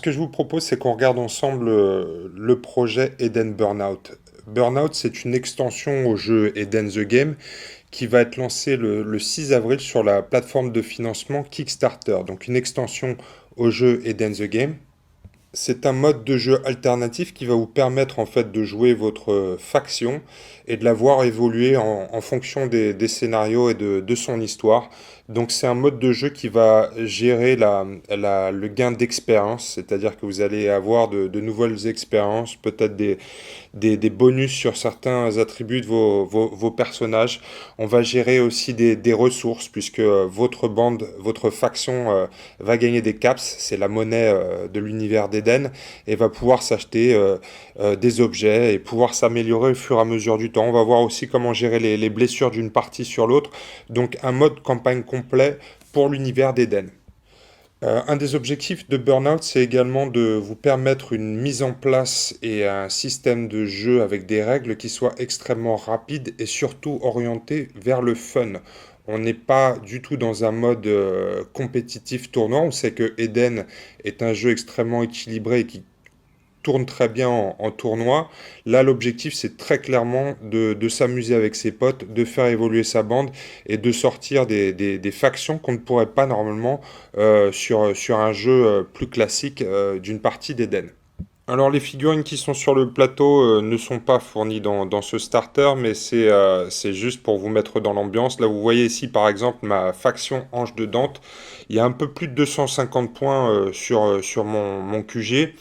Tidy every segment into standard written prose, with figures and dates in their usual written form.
Ce que je vous propose, c'est qu'on regarde ensemble le projet Eden Burnout. Burnout, c'est une extension au jeu Eden the Game qui va être lancé le 6 avril sur la plateforme de financement Kickstarter. Donc une extension au jeu Eden the Game. C'est un mode de jeu alternatif qui va vous permettre en fait de jouer votre faction et de la voir évoluer en fonction des scénarios et de son histoire. Donc c'est un mode de jeu qui va gérer le gain d'expérience, c'est-à-dire que vous allez avoir de nouvelles expériences, peut-être des bonus sur certains attributs de vos personnages. On va gérer aussi des ressources puisque votre bande, votre faction va gagner des caps, c'est la monnaie de l'univers d'Eden, et va pouvoir s'acheter des objets et pouvoir s'améliorer au fur et à mesure du temps. On va voir aussi comment gérer les blessures d'une partie sur l'autre. Donc un mode campagne complet pour l'univers d'Eden. Un des objectifs de Burnout, c'est également de vous permettre une mise en place et un système de jeu avec des règles qui soient extrêmement rapides et surtout orientés vers le fun. On n'est pas du tout dans un mode compétitif tournoi. On sait que Eden est un jeu extrêmement équilibré et qui tourne très bien en tournoi. Là, l'objectif, c'est très clairement de s'amuser avec ses potes, de faire évoluer sa bande et de sortir des factions qu'on ne pourrait pas normalement sur un jeu plus classique d'une partie d'Eden. Alors les figurines qui sont sur le plateau ne sont pas fournies dans ce starter, mais c'est juste pour vous mettre dans l'ambiance. Là vous voyez ici par exemple ma faction Ange de Dante. Il y a un peu plus de 250 points sur mon QG.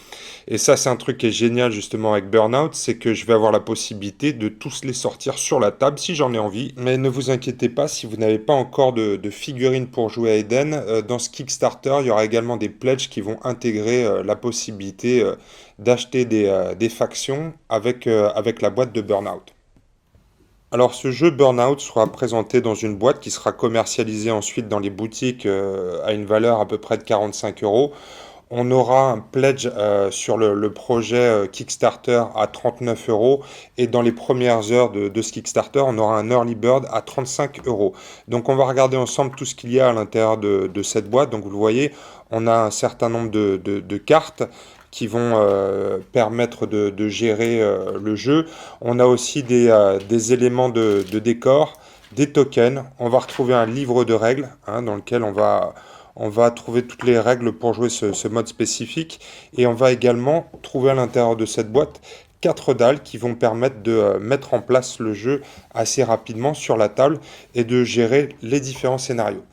Et ça c'est un truc qui est génial justement avec Burnout, c'est que je vais avoir la possibilité de tous les sortir sur la table si j'en ai envie. Mais ne vous inquiétez pas si vous n'avez pas encore de figurines pour jouer à Eden. Dans ce Kickstarter, il y aura également des pledges qui vont intégrer la possibilité d'acheter des factions avec la boîte de Burnout. Alors ce jeu Burnout sera présenté dans une boîte qui sera commercialisée ensuite dans les boutiques à une valeur à peu près de 45 euros. On aura un pledge sur le projet Kickstarter à 39 euros et dans les premières heures de ce Kickstarter, on aura un early bird à 35 euros. Donc on va regarder ensemble tout ce qu'il y a à l'intérieur de cette boîte. Donc vous le voyez, on a un certain nombre de cartes qui vont permettre de gérer le jeu. On a aussi des éléments de décor, des tokens. On va retrouver un livre de règles dans lequel on va trouver toutes les règles pour jouer ce mode spécifique. Et on va également trouver à l'intérieur de cette boîte 4 dalles qui vont permettre de mettre en place le jeu assez rapidement sur la table et de gérer les différents scénarios.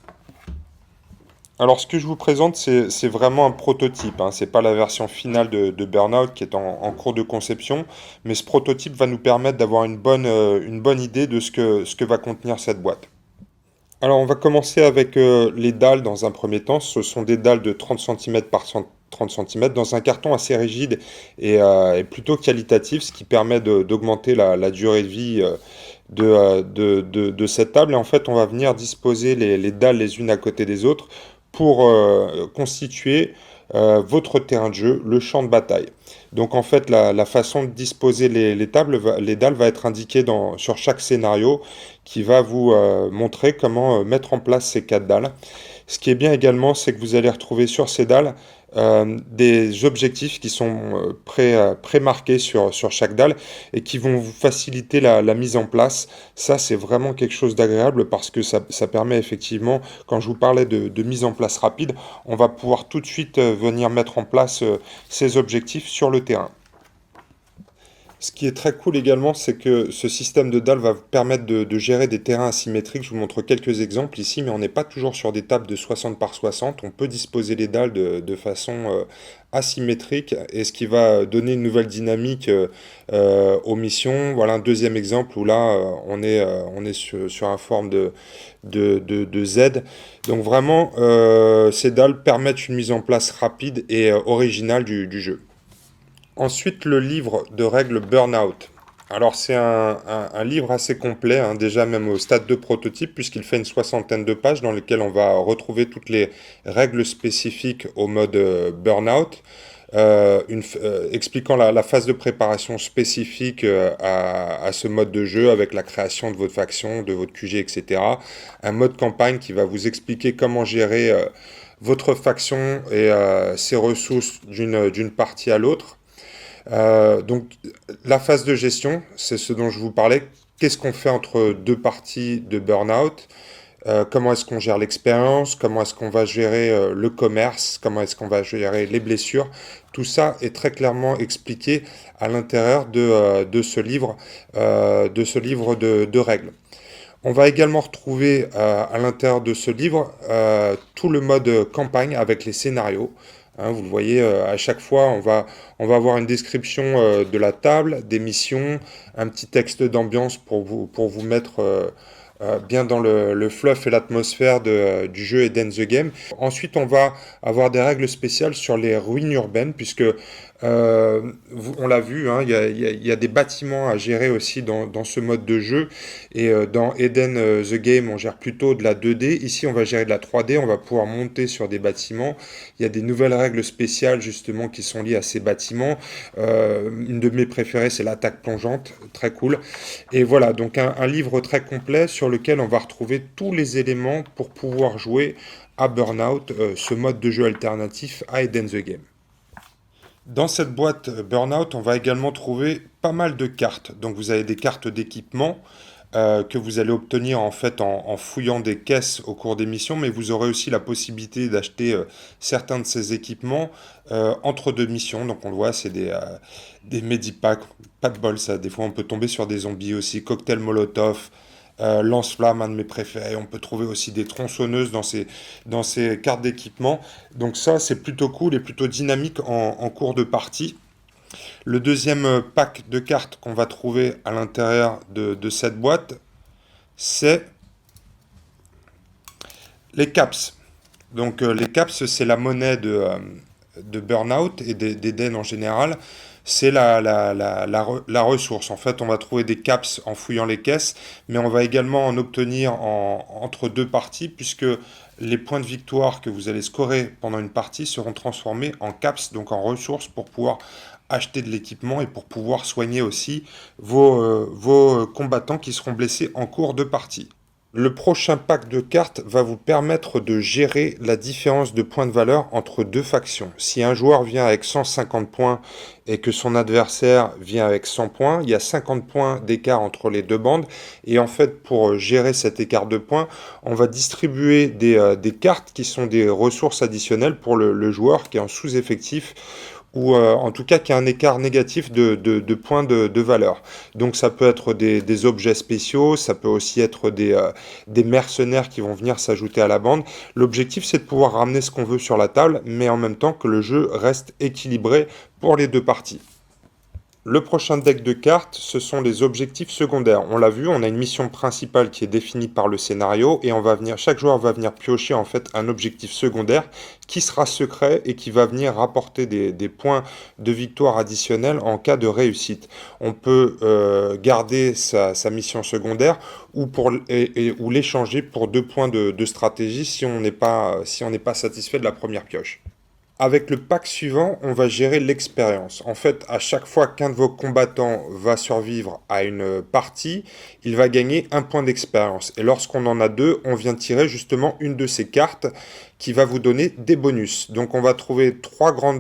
Alors, ce que je vous présente, c'est vraiment un prototype, hein. C'est pas la version finale de Burnout qui est en cours de conception, mais ce prototype va nous permettre d'avoir une bonne idée de ce que va contenir cette boîte. Alors, on va commencer avec les dalles dans un premier temps. Ce sont des dalles de 30 centimètres par 30 centimètres dans un carton assez rigide et plutôt qualitatif, ce qui permet d'augmenter la durée de vie de cette table. Et en fait, on va venir disposer les dalles les unes à côté des autres pour constituer votre terrain de jeu, le champ de bataille. Donc en fait, la façon de disposer les dalles va être indiquée sur chaque scénario qui va vous montrer comment mettre en place ces 4 dalles. Ce qui est bien également, c'est que vous allez retrouver sur ces dalles des objectifs qui sont pré-marqués sur chaque dalle et qui vont vous faciliter la mise en place. Ça, c'est vraiment quelque chose d'agréable parce que ça permet effectivement, quand je vous parlais de mise en place rapide, on va pouvoir tout de suite venir mettre en place ces objectifs sur le terrain. Ce qui est très cool également, c'est que ce système de dalles va vous permettre de gérer des terrains asymétriques. Je vous montre quelques exemples ici, mais on n'est pas toujours sur des tables de 60 par 60. On peut disposer les dalles de façon asymétrique, et ce qui va donner une nouvelle dynamique aux missions. Voilà un deuxième exemple où là, on est sur un forme de Z. Donc vraiment, ces dalles permettent une mise en place rapide et originale du jeu. Ensuite, le livre de règles Burnout. Alors, c'est un livre assez complet, hein, déjà même au stade de prototype, puisqu'il fait une soixantaine de pages dans lesquelles on va retrouver toutes les règles spécifiques au mode Burnout, expliquant la phase de préparation spécifique à ce mode de jeu avec la création de votre faction, de votre QG, etc. Un mode campagne qui va vous expliquer comment gérer votre faction et ses ressources d'une partie à l'autre. Donc la phase de gestion, c'est ce dont je vous parlais. Qu'est-ce qu'on fait entre deux parties de burn-out? Comment est-ce qu'on gère l'expérience? Comment est-ce qu'on va gérer le commerce? Comment est-ce qu'on va gérer les blessures? Tout ça est très clairement expliqué à l'intérieur de ce livre, de règles. On va également retrouver à l'intérieur de ce livre tout le mode campagne avec les scénarios. Hein, vous le voyez, à chaque fois, on va avoir une description de la table, des missions, un petit texte d'ambiance pour vous mettre bien dans le fluff et l'atmosphère du jeu Eden the Game. Ensuite, on va avoir des règles spéciales sur les ruines urbaines, puisque on l'a vu, hein, il y a des bâtiments à gérer aussi dans ce mode de jeu. Et dans Eden the Game, on gère plutôt de la 2D. Ici, on va gérer de la 3D. On va pouvoir monter sur des bâtiments. Il y a des nouvelles règles spéciales justement qui sont liées à ces bâtiments. Une de mes préférées, c'est l'attaque plongeante. Très cool. Et voilà, donc un livre très complet sur lequel on va retrouver tous les éléments pour pouvoir jouer à Burnout, ce mode de jeu alternatif à Eden the Game. Dans cette boîte Burnout, on va également trouver pas mal de cartes. Donc vous avez des cartes d'équipement que vous allez obtenir en fait en fouillant des caisses au cours des missions, mais vous aurez aussi la possibilité d'acheter certains de ces équipements entre deux missions. Donc on le voit, c'est des medipacks, pas de bol ça. Des fois on peut tomber sur des zombies aussi, cocktail Molotov. Lance-flamme, un de mes préférés. On peut trouver aussi des tronçonneuses dans ces cartes d'équipement. Donc ça, c'est plutôt cool et plutôt dynamique en cours de partie. Le deuxième pack de cartes qu'on va trouver à l'intérieur de cette boîte, c'est les caps. Donc les caps, c'est la monnaie de Burnout et d'Eden en général. C'est la ressource. En fait, on va trouver des caps en fouillant les caisses, mais on va également en obtenir entre deux parties, puisque les points de victoire que vous allez scorer pendant une partie seront transformés en caps, donc en ressources, pour pouvoir acheter de l'équipement et pour pouvoir soigner aussi vos combattants qui seront blessés en cours de partie. Le prochain pack de cartes va vous permettre de gérer la différence de points de valeur entre deux factions. Si un joueur vient avec 150 points et que son adversaire vient avec 100 points, il y a 50 points d'écart entre les deux bandes. Et en fait, pour gérer cet écart de points, on va distribuer des cartes qui sont des ressources additionnelles pour le joueur qui est en sous-effectif ou en tout cas qui a un écart négatif de points de valeur. Donc ça peut être des objets spéciaux, ça peut aussi être des mercenaires qui vont venir s'ajouter à la bande. L'objectif c'est de pouvoir ramener ce qu'on veut sur la table, mais en même temps que le jeu reste équilibré pour les deux parties. Le prochain deck de cartes, ce sont les objectifs secondaires. On l'a vu, on a une mission principale qui est définie par le scénario et chaque joueur va venir piocher en fait un objectif secondaire qui sera secret et qui va venir rapporter des points de victoire additionnels en cas de réussite. On peut garder sa mission secondaire ou l'échanger pour 2 points de stratégie si on n'est pas satisfait de la première pioche. Avec le pack suivant, on va gérer l'expérience. En fait, à chaque fois qu'un de vos combattants va survivre à une partie, il va gagner 1 point d'expérience. Et lorsqu'on en a 2, on vient tirer justement une de ces cartes qui va vous donner des bonus. Donc on va trouver trois grands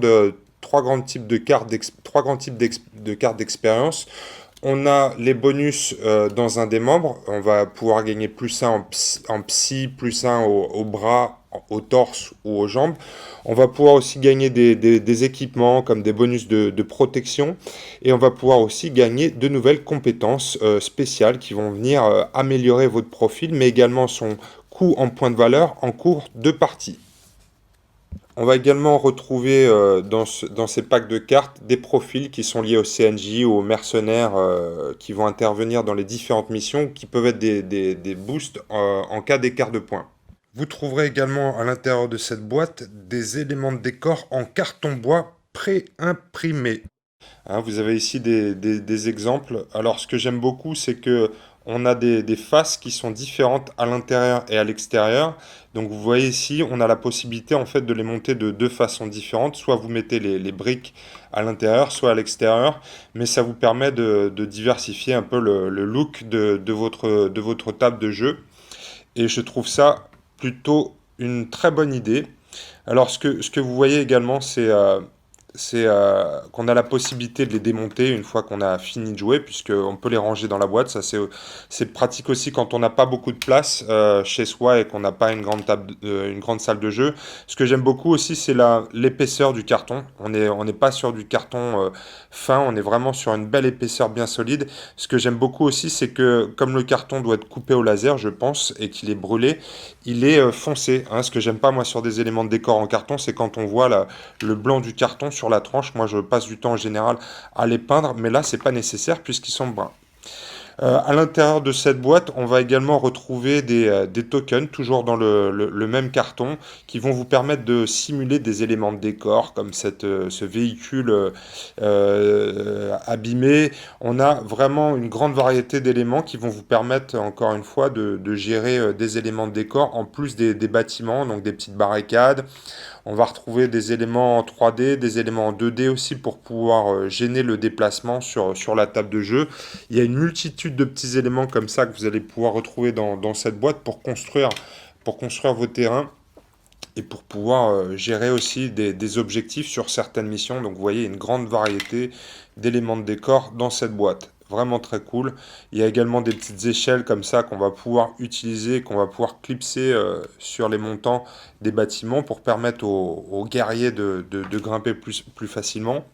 types de cartes, de cartes d'expérience. On a les bonus dans un des membres. On va pouvoir gagner +1 en psy, +1 au bras, au torse ou aux jambes. On va pouvoir aussi gagner des équipements comme des bonus de protection. Et on va pouvoir aussi gagner de nouvelles compétences spéciales qui vont venir améliorer votre profil, mais également son coût en points de valeur en cours de partie. On va également retrouver dans ces packs de cartes des profils qui sont liés au CNJ ou aux mercenaires qui vont intervenir dans les différentes missions, qui peuvent être des boosts en cas d'écart de points. Vous trouverez également à l'intérieur de cette boîte des éléments de décor en carton bois pré-imprimés. Hein, vous avez ici des exemples. Alors, ce que j'aime beaucoup, c'est que on a des faces qui sont différentes à l'intérieur et à l'extérieur. Donc, vous voyez ici, on a la possibilité en fait de les monter de deux façons différentes. Soit vous mettez les briques à l'intérieur, soit à l'extérieur. Mais ça vous permet de diversifier un peu le look de votre table de jeu. Et je trouve ça plutôt une très bonne idée. Alors, ce que vous voyez également, c'est qu'on a la possibilité de les démonter une fois qu'on a fini de jouer, puisqu'on peut les ranger dans la boîte. Ça, c'est pratique aussi quand on n'a pas beaucoup de place chez soi et qu'on n'a pas une grande une grande salle de jeu. Ce que j'aime beaucoup aussi, c'est l'épaisseur du carton. On n'est pas sur du carton fin, on est vraiment sur une belle épaisseur bien solide. Ce que j'aime beaucoup aussi, c'est que comme le carton doit être coupé au laser, je pense, et qu'il est brûlé, il est foncé, hein. Ce que j'aime pas moi sur des éléments de décor en carton, c'est quand on voit le blanc du carton sur la tranche. Moi, je passe du temps en général à les peindre, mais là, c'est pas nécessaire puisqu'ils sont bruns. À l'intérieur de cette boîte, on va également retrouver des tokens, toujours dans le même carton, qui vont vous permettre de simuler des éléments de décor, comme ce véhicule abîmé. On a vraiment une grande variété d'éléments qui vont vous permettre, encore une fois, de gérer des éléments de décor, en plus des bâtiments, donc des petites barricades. On va retrouver des éléments en 3D, des éléments en 2D aussi pour pouvoir gêner le déplacement sur la table de jeu. Il y a une multitude de petits éléments comme ça que vous allez pouvoir retrouver dans cette boîte pour construire vos terrains et pour pouvoir gérer aussi des objectifs sur certaines missions. Donc vous voyez une grande variété d'éléments de décor dans cette boîte. Vraiment très cool. Il y a également des petites échelles comme ça qu'on va pouvoir utiliser, qu'on va pouvoir clipser sur les montants des bâtiments pour permettre aux guerriers de grimper plus facilement.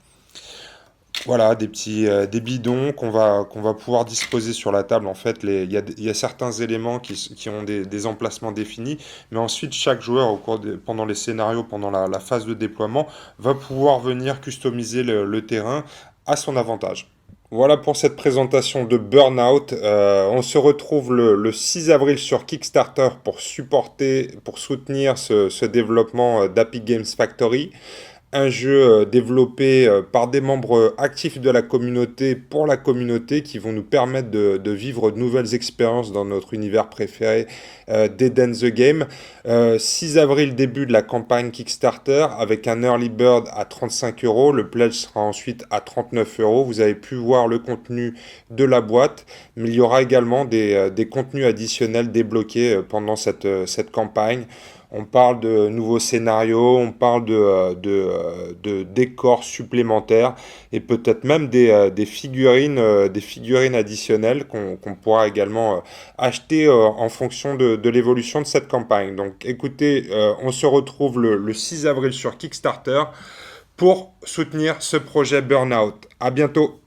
Voilà, des bidons qu'on va pouvoir disposer sur la table. En fait, il y a certains éléments qui ont des emplacements définis, mais ensuite, chaque joueur, pendant les scénarios, pendant la phase de déploiement, va pouvoir venir customiser le terrain à son avantage. Voilà pour cette présentation de Burnout. On se retrouve le 6 avril sur Kickstarter pour soutenir ce développement d'Happy Games Factory, un jeu développé par des membres actifs de la communauté pour la communauté qui vont nous permettre de vivre de nouvelles expériences dans notre univers préféré d'Eden the Game. 6 avril, début de la campagne Kickstarter avec un early bird à 35 euros. Le pledge sera ensuite à 39 euros. Vous avez pu voir le contenu de la boîte, mais il y aura également des contenus additionnels débloqués pendant cette campagne. On parle de nouveaux scénarios, on parle de décors supplémentaires et peut-être même des figurines additionnelles qu'on pourra également acheter en fonction de l'évolution de cette campagne. Donc écoutez, on se retrouve le 6 avril sur Kickstarter pour soutenir ce projet Burnout. À bientôt!